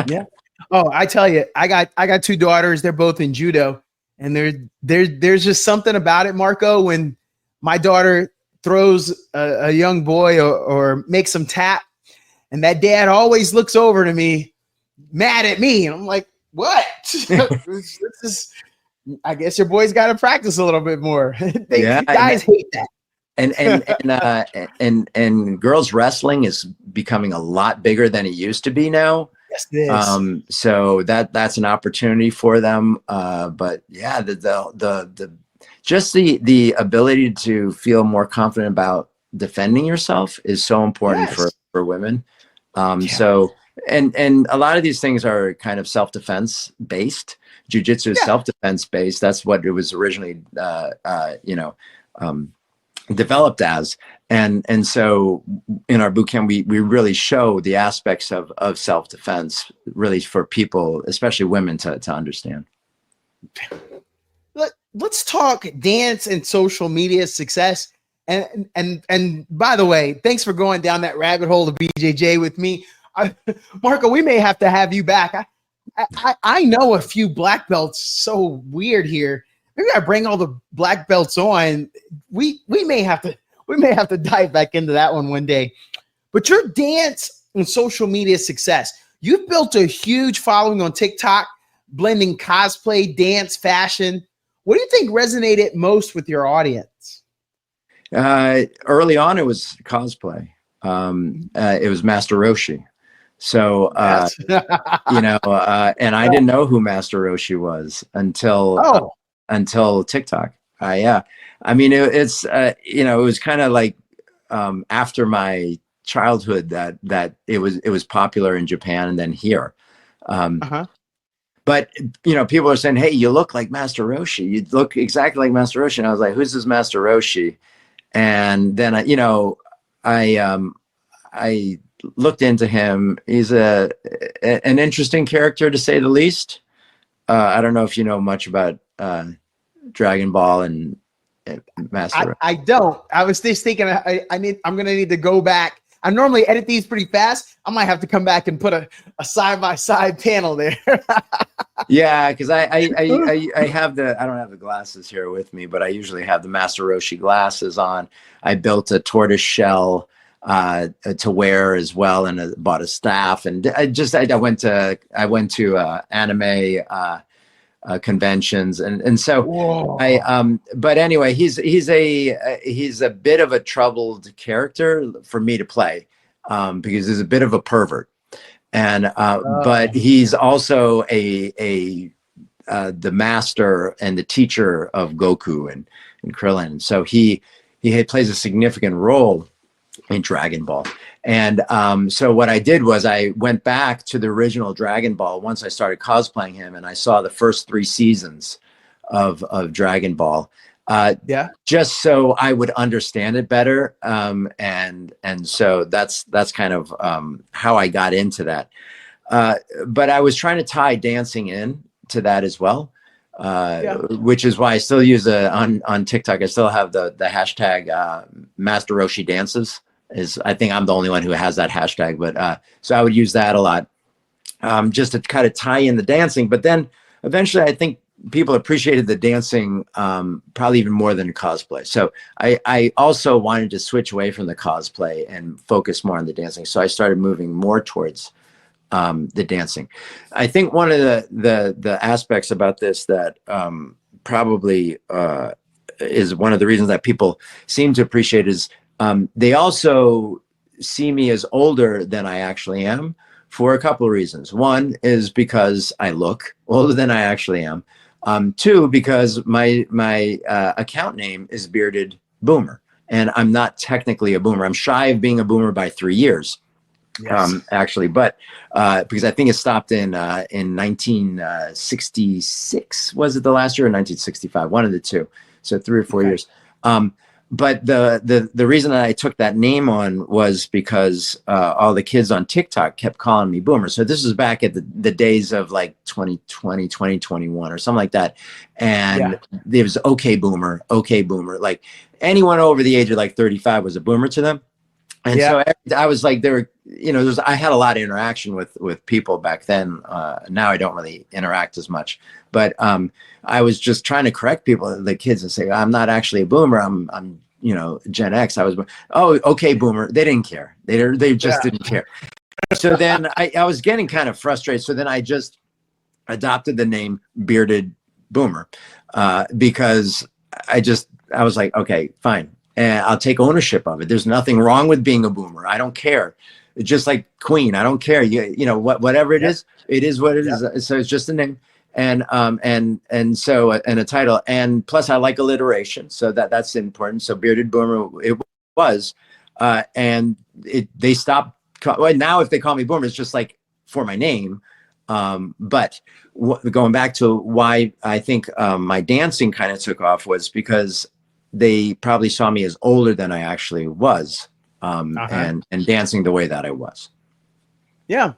Yeah. Oh, I tell you, I got 2 daughters. They're both in judo, and there's just something about it, Marco, when my daughter throws a young boy or makes him tap, and that dad always looks over to me mad at me. And I'm like, what? This is, I guess your boys got to practice a little bit more. Guys hate that.
And girls wrestling is becoming a lot bigger than it used to be now.
Yes, it is.
So that's an opportunity for them. But yeah, the just the ability to feel more confident about defending yourself is so important
Yes.
for women.
Yeah.
So and a lot of these things are kind of self-defense based. Jiu-Jitsu is
Yeah.
self-defense based. That's what it was originally, um, developed as. And so in our boot camp, we really show the aspects of self-defense really for people, especially women, to understand.
Let's talk dance and social media success. And by the way, thanks for going down that rabbit hole of BJJ with me. Marco, we may have to have you back. I know a few black belts. So weird here. Maybe I bring all the black belts on. We may have to dive back into that one day. But your dance and social media success, you've built a huge following on TikTok, blending cosplay, dance, fashion. What do you think resonated most with your audience?
Early on, it was cosplay. It was Master Roshi. So, and I didn't know who Master Roshi was until TikTok. Yeah. I mean, it's it was kind of like after my childhood that it was popular in Japan and then here. But people are saying, "Hey, you look like Master Roshi. You look exactly like Master Roshi." And I was like, "Who's this Master Roshi?" And then I looked into him. He's an interesting character, to say the least. I don't know if you know much about Dragon Ball and Master.
I don't. I was just thinking I'm gonna need to go back. I normally edit these pretty fast. I might have to come back and put a side-by-side panel there.
Yeah, because I have I don't have the glasses here with me, but I usually have the Master Roshi glasses on. I built a tortoise shell to wear as well, and bought a staff, and I went to anime conventions, and so whoa. But anyway, he's a bit of a troubled character for me to play, because he's a bit of a pervert, and but he's also the master and the teacher of Goku and Krillin, so he plays a significant role in Dragon Ball. And so what I did was I went back to the original Dragon Ball once I started cosplaying him, and I saw the first 3 seasons of Dragon Ball, just so I would understand it better. And so that's kind of how I got into that. But I was trying to tie dancing in to that as well, which is why I still use on TikTok. I still have the hashtag Master Roshi Dances. I think I'm the only one who has that hashtag, but so I would use that a lot, just to kind of tie in the dancing. But then eventually I think people appreciated the dancing probably even more than cosplay. So I also wanted to switch away from the cosplay and focus more on the dancing. So I started moving more towards the dancing. I think one of the aspects about this that probably is one of the reasons that people seem to appreciate is they also see me as older than I actually am, for a couple of reasons. One is because I look older than I actually am. 2, because my account name is Bearded Boomer, and I'm not technically a boomer. I'm shy of being a boomer by 3 years, actually, but because I think it stopped in 1966. Was it the last year, or 1965? One of the two. So 3 or 4 years. But the reason that I took that name on was because all the kids on TikTok kept calling me Boomer. So this was back at the days of like 2020, 2021 or something like that. And it was okay Boomer. Like anyone over the age of like 35 was a Boomer to them. And so I was like, I had a lot of interaction with people back then. Now I don't really interact as much, but I was just trying to correct people, the kids, and say, I'm not actually a Boomer. I'm Gen X. I was, okay, Boomer. They didn't care. They just didn't care. So then I was getting kind of frustrated. So then I just adopted the name Bearded Boomer, because I was like, okay, fine. And I'll take ownership of it. There's nothing wrong with being a boomer. I don't care. just like Queen. I don't care. You know, whatever it is what it is. So it's just a name. And so and a title, and plus I like alliteration, so that's important. So Bearded Boomer it was, and they stopped. Well, now if they call me Boomer, it's just like for my name. But going back to why I think my dancing kind of took off was because they probably saw me as older than I actually was, and dancing the way that I was.
Yeah.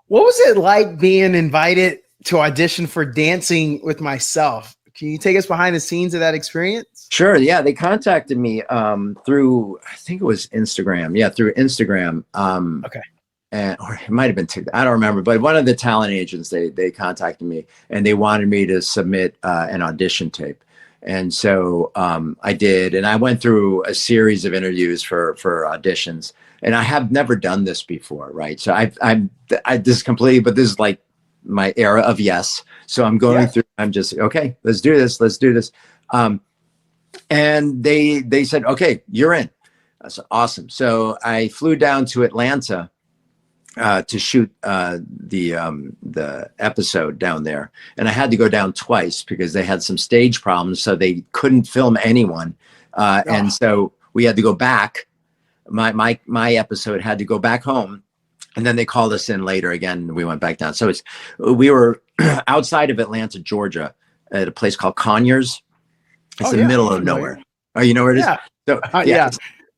What was it like being invited to audition for Dancing with Myself? Can you take us behind the scenes of that experience?
Sure. Yeah. They contacted me through, I think it was Instagram. Yeah, through Instagram.
Okay.
Or it might have been TikTok. I don't remember. But one of the talent agents, they contacted me and they wanted me to submit an audition tape. And so I did. And I went through a series of interviews for auditions. And I have never done this before, right? So this is completely, but this is like my era of yes. So I'm going through, I'm just, okay, let's do this. And they said, okay, you're in. I said, awesome. So I flew down to Atlanta to shoot the episode down there. And I had to go down twice because they had some stage problems. So they couldn't film anyone. And so we had to go back. My episode had to go back home, and then they called us in later again, and we went back down. So we were outside of Atlanta, Georgia, at a place called Conyers. It's the middle of nowhere. Oh, you know where it is? So,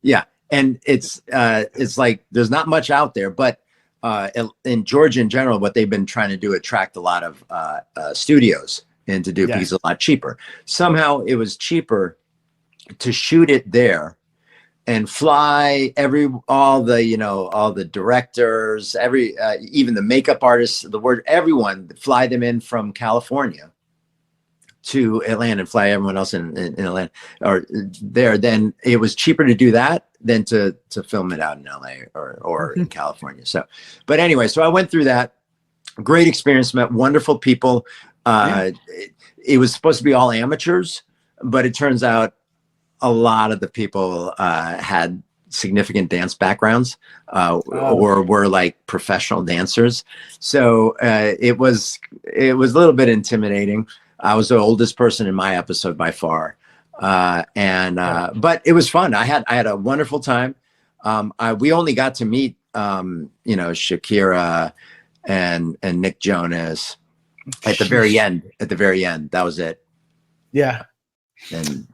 yeah. And it's like there's not much out there, but in Georgia in general, what they've been trying to do, attract a lot of studios and to do because it's a lot cheaper. Somehow it was cheaper to shoot it there and fly all the directors, even the makeup artists, everyone, fly them in from California to Atlanta and fly everyone else in Atlanta or there. Then it was cheaper to do that than to film it out in LA or in California. So, but anyway, so I went through that. Great experience, met wonderful people. It was supposed to be all amateurs, but it turns out a lot of the people had significant dance backgrounds or were like professional dancers. So it was a little bit intimidating. I was the oldest person in my episode by far. But it was fun. I had a wonderful time. We only got to meet, Shakira and Nick Jonas at the very end. That was it.
Yeah.
And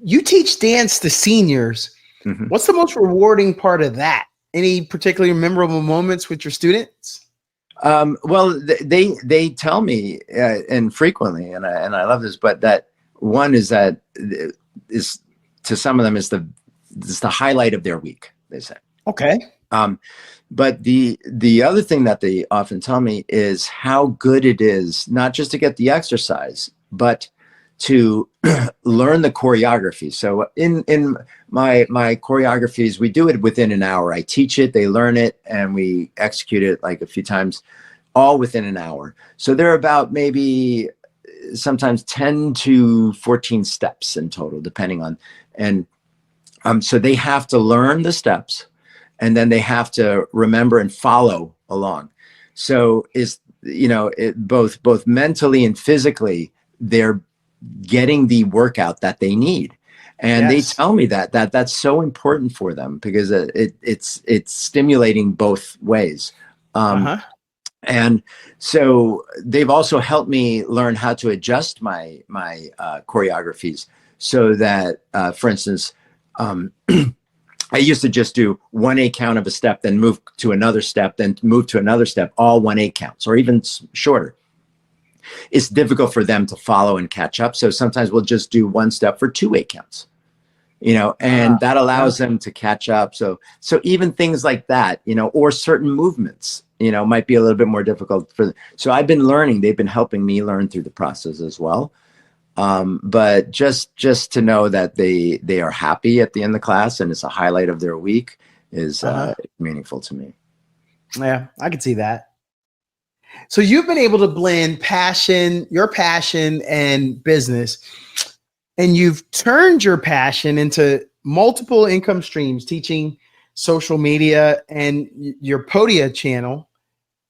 you teach dance to seniors.
Mm-hmm.
What's the most rewarding part of that? Any particularly memorable moments with your students?
Well, they tell me, and frequently, and I love this, but that one is that is to some of them is the highlight of their week, they say.
Okay.
But the other thing that they often tell me is how good it is, not just to get the exercise, but to learn the choreography. So in my choreographies, we do it within an hour. I teach it, they learn it, and we execute it like a few times, all within an hour. So they're about maybe sometimes 10 to 14 steps in total, depending on, and so they have to learn the steps, and then they have to remember and follow along. So both mentally and physically, they're getting the workout that they need. And they tell me that's so important for them because it's stimulating both ways. And so they've also helped me learn how to adjust my choreographies so that, for instance, I used to just do 1/8 count of a step, then move to another step, then move to another step, all 1/8 counts, or even shorter. It's difficult for them to follow and catch up. So sometimes we'll just do one step for 2/8 counts, and that allows them to catch up. So even things like that, or certain movements, might be a little bit more difficult so I've been learning, they've been helping me learn through the process as well. But just to know that they are happy at the end of the class and it's a highlight of their week is meaningful to me.
Yeah, I can see that. So you've been able to blend your passion and business, and you've turned your passion into multiple income streams, teaching social media and your Podia channel.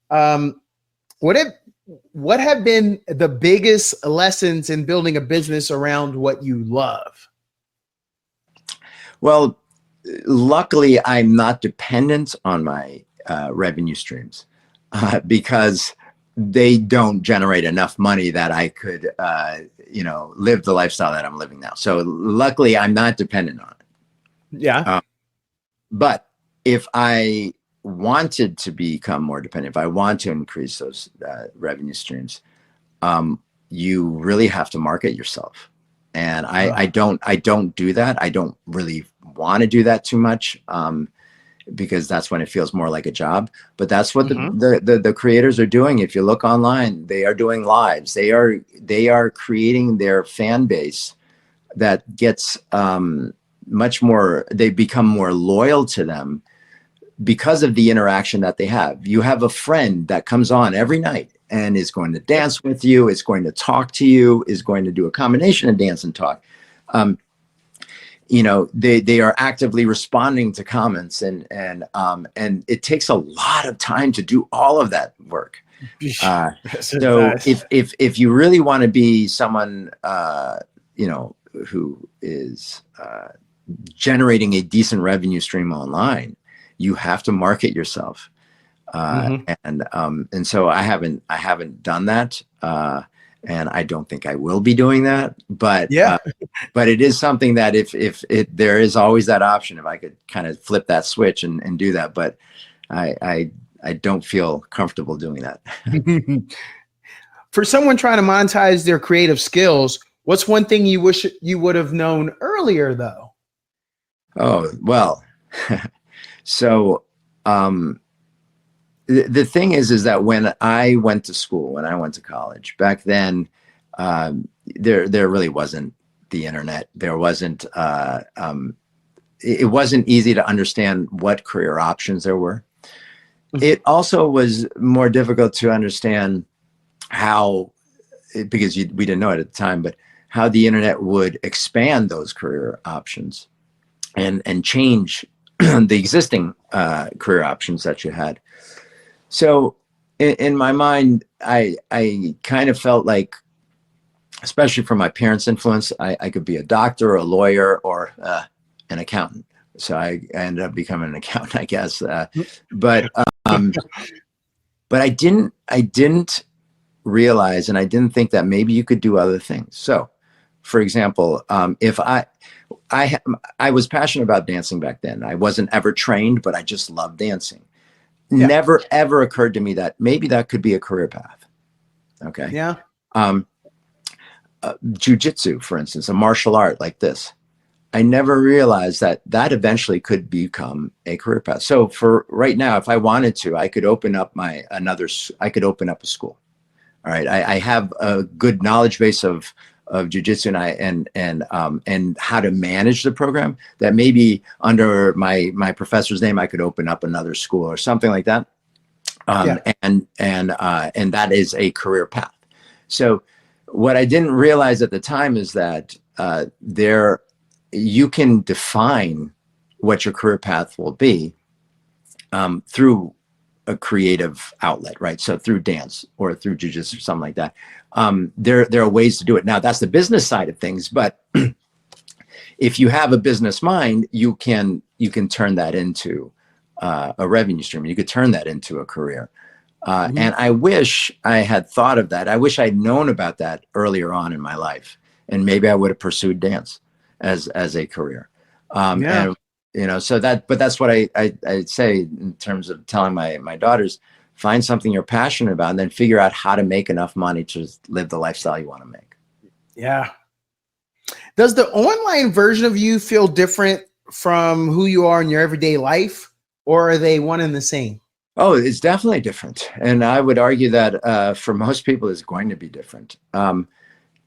What have been the biggest lessons in building a business around what you love?
Well, luckily, I'm not dependent on my revenue streams because they don't generate enough money that I could, live the lifestyle that I'm living now. So luckily, I'm not dependent on it.
Yeah.
But if I wanted to become more dependent, if I want to increase those revenue streams, you really have to market yourself. And I don't do that. I don't really want to do that too much because that's when it feels more like a job. But that's what the creators are doing. If you look online, they are doing lives. They are creating their fan base that gets much more. They become more loyal to them because of the interaction that they have. You have a friend that comes on every night and is going to dance with you, is going to talk to you, is going to do a combination of dance and talk. They are actively responding to comments and it takes a lot of time to do all of that work. So if you really want to be someone, who is generating a decent revenue stream online, you have to market yourself. And so I haven't done that. And I don't think I will be doing that, but it is something that if there is always that option, if I could kind of flip that switch and do that, but I don't feel comfortable doing that.
For someone trying to monetize their creative skills, what's one thing you wish you would have known earlier though?
Oh, well, so, the thing is that when I went to school, when I went to college back then, there really wasn't the internet. There wasn't, it wasn't easy to understand what career options there were. It also was more difficult to understand how, because we didn't know it at the time, but how the internet would expand those career options and change the existing career options that you had. So in my mind, I kind of felt like, especially from my parents' influence, I could be a doctor or a lawyer or an accountant. So I ended up becoming an accountant, I guess. But I didn't realize, and I didn't think that maybe you could do other things. So, for example, if I was passionate about dancing back then. I wasn't ever trained, but I just loved dancing. Yeah. Never ever occurred to me that maybe that could be a career path. Okay.
Yeah.
Jiu-Jitsu, for instance, a martial art like this. I never realized that eventually could become a career path. So for right now, if I wanted to, I could open up I could open up a school. All right. I have a good knowledge base of Jiu-Jitsu and how to manage the program, that maybe under my professor's name, I could open up another school or something like that. And that is a career path. So what I didn't realize at the time is that you can define what your career path will be through a creative outlet, right? So through dance or through jiu-jitsu or something like that. There are ways to do it. Now that's the business side of things, but if you have a business mind, you can turn that into a revenue stream. You could turn that into a career. And I wish I had thought of that. I wish I'd known about that earlier on in my life, and maybe I would have pursued dance as a career. And so that's what I'd say in terms of telling my daughters, find something you're passionate about and then figure out how to make enough money to live the lifestyle you want to make.
Yeah. Does the online version of you feel different from who you are in your everyday life, or are they one and the same?
Oh, it's definitely different. And I would argue that for most people, it's going to be different.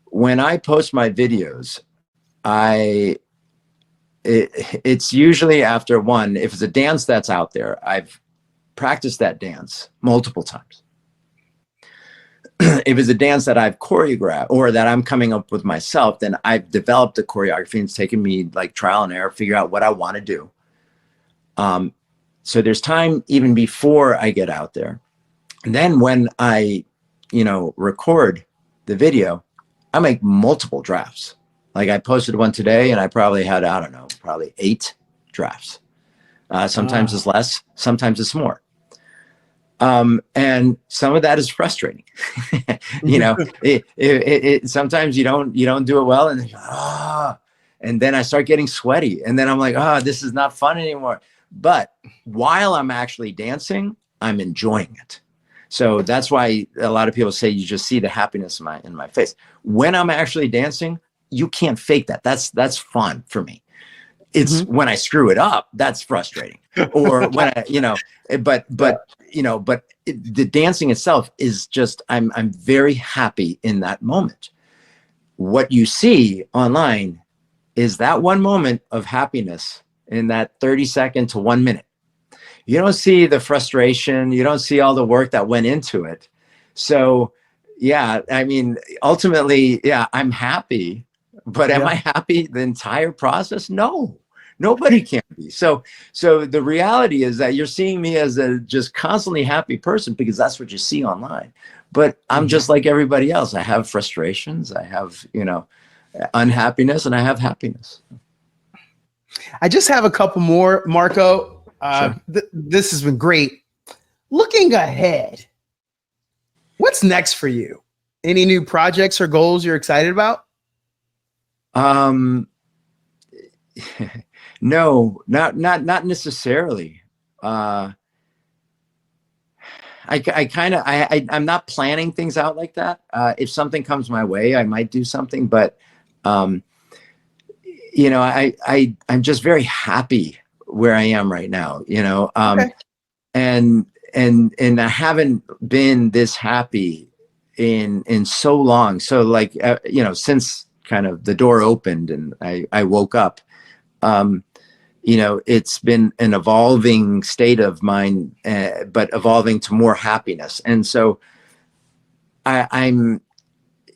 When I post my videos, it's usually after one, if it's a dance that's out there, I've practiced that dance multiple times. If it's a dance that I've choreographed or that I'm coming up with myself, then I've developed a choreography, and it's taken me like trial and error, figure out what I want to do. So there's time even before I get out there. And then when I, record the video, I make multiple drafts. Like I posted one today and I probably had, I don't know, probably 8 drafts. Sometimes it's less, sometimes it's more. And some of that is frustrating. Sometimes you don't do it well, and and then I start getting sweaty, and then I'm like, this is not fun anymore. But while I'm actually dancing, I'm enjoying it. So that's why a lot of people say you just see the happiness in my face. When I'm actually dancing, you can't fake that. That's fun for me. It's when I screw it up, that's frustrating. Or when but the dancing itself is just, I'm very happy in that moment. What you see online is that one moment of happiness in that 30-second to 1 minute. You don't see the frustration. You don't see all the work that went into it. So yeah, I mean, ultimately, yeah, I'm happy, but am I happy the entire process? No. Nobody can be. So the reality is that you're seeing me as a just constantly happy person because that's what you see online. But I'm just like everybody else. I have frustrations. I have, unhappiness, and I have happiness.
I just have a couple more, Marco.
Sure.
This has been great. Looking ahead, what's next for you? Any new projects or goals you're excited about?
No, not necessarily. I'm not planning things out like that. If something comes my way, I might do something, but I'm just very happy where I am right now, okay. and I haven't been this happy in so long. So like, since kind of the door opened and I woke up, it's been an evolving state of mind, but evolving to more happiness. And so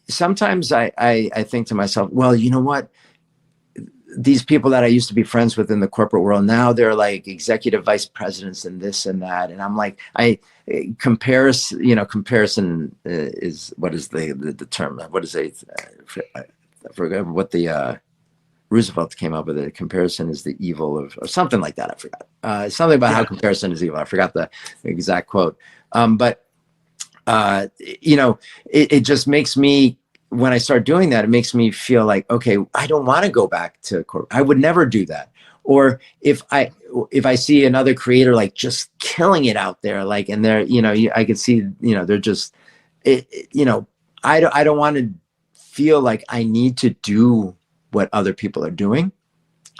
sometimes I think to myself, well, you know what? These people that I used to be friends with in the corporate world, now they're like executive vice presidents and this and that. And I'm like, comparison is, what is the term? What is it? I forgot what the, Roosevelt came up with it. Comparison is the evil of, or something like that. I forgot. Something about how comparison is evil. I forgot the exact quote. But it just makes me, when I start doing that, it makes me feel like, okay, I don't want to go back to corporate. I would never do that. Or if I see another creator like just killing it out there, like, and they're, I can see, they're just, I don't want to feel like I need to do what other people are doing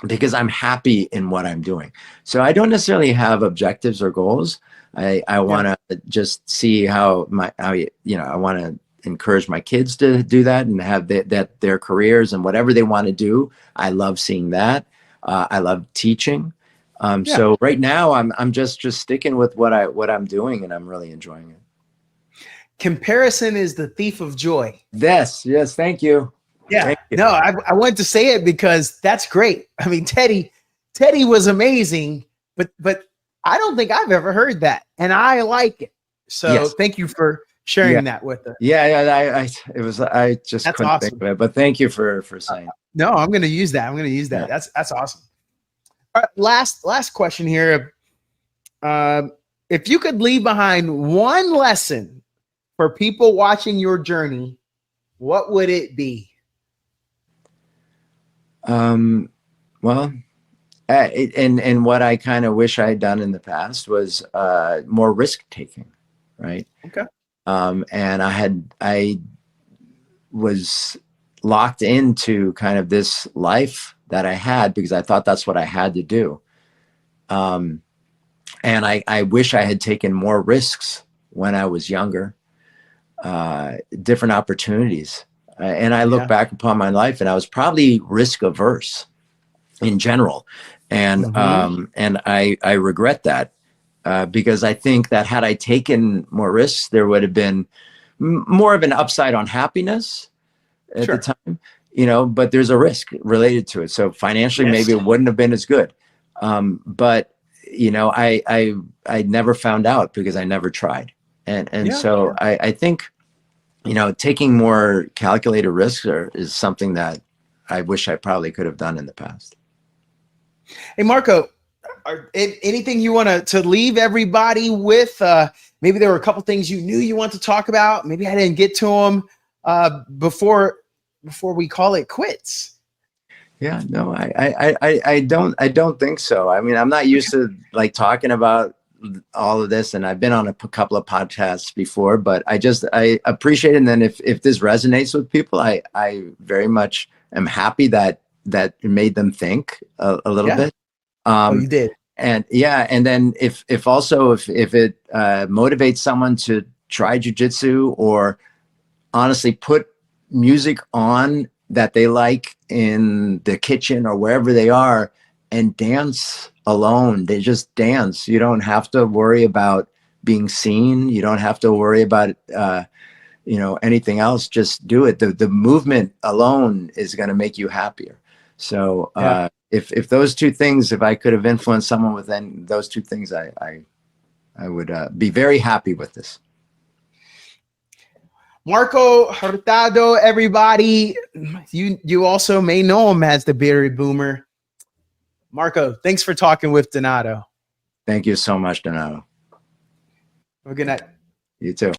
because I'm happy in what I'm doing. So I don't necessarily have objectives or goals. I want to just see how I want to encourage my kids to do that and have their careers and whatever they want to do. I love seeing that. I love teaching. So right now I'm just sticking with what I'm doing, and I'm really enjoying it. Comparison is the thief of joy. Yes. Thank you.
Yeah, no, I wanted to say it because that's great. I mean, Teddy was amazing, but I don't think I've ever heard that, and I like it. So thank you for sharing that with us.
I just
that's
couldn't
awesome.
think of it, but thank you for saying.
No, I'm going to use that. Yeah. That's awesome. All right, last question here. If you could leave behind one lesson for people watching your journey, what would it be?
Well, and what I kind of wish I had done in the past was more risk taking, right?
Okay.
And I was locked into kind of this life that I had because I thought that's what I had to do. And I wish I had taken more risks when I was younger, different opportunities. And I look back upon my life, and I was probably risk averse in general. And and I regret that because I think that had I taken more risks, there would have been more of an upside on happiness at the time, but there's a risk related to it. So financially, maybe it wouldn't have been as good. But you know, I never found out because I never tried. And so I think, you know, taking more calculated risks is something that I wish I probably could have done in the past.
Hey, Marco, anything you want to leave everybody with? Maybe there were a couple things you knew you want to talk about. Maybe I didn't get to them before we call it quits.
Yeah, no, I don't think so. I mean, I'm not used to like talking about all of this, and I've been on a couple of podcasts before, but I appreciate it. And then if this resonates with people, I very much am happy that it made them think a little bit.
Oh, you did.
And yeah, and then if it motivates someone to try jujitsu, or honestly put music on that they like in the kitchen or wherever they are and dance alone. They just dance. You don't have to worry about being seen. You don't have to worry about, you know, anything else. Just do it. The movement alone is going to make you happier. So if those two things, if I could have influenced someone with those two things, I would be very happy with this.
Marco Hurtado, everybody. You also may know him as the Berry Boomer. Marco, thanks for talking with Donato.
Thank you so much, Donato.
Have a good night.
You too.